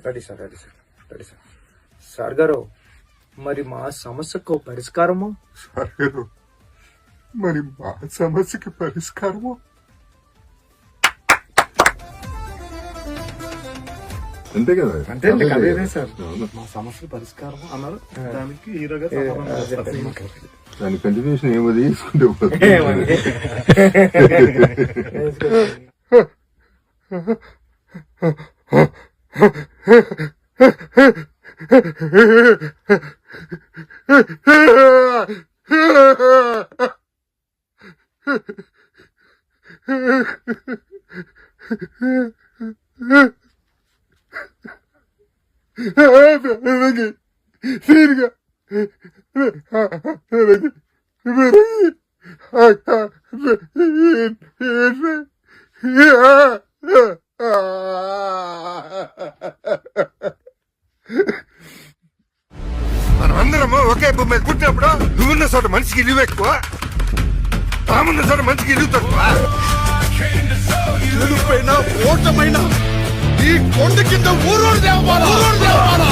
Ready sir ready sir ready sir. Sir గారు మరి మా సమస్యకు పరిష్కారము? సార్ గారు మరి మా సమస్యకి పరిష్కారము అంతే కదా? అంతే అండి, అదే సార్. మా సమస్య పరిష్కారం అన్నారు. దానికి హీరోగా సమాధానం చేస్తారు. దాని కంటిన్యూషన్ ఏమది తీసుకుంటే మనమందరము ఒకే భూమి మీద పుట్టినప్పుడు నువ్వున్న చోట మనిషికి ఇల్లు ఎక్కువ, తామున్న చోట మనిషికి ఇల్లు తక్కువ. ఓటమైనా ఈ కొండ కింద ఊరు దేవాలా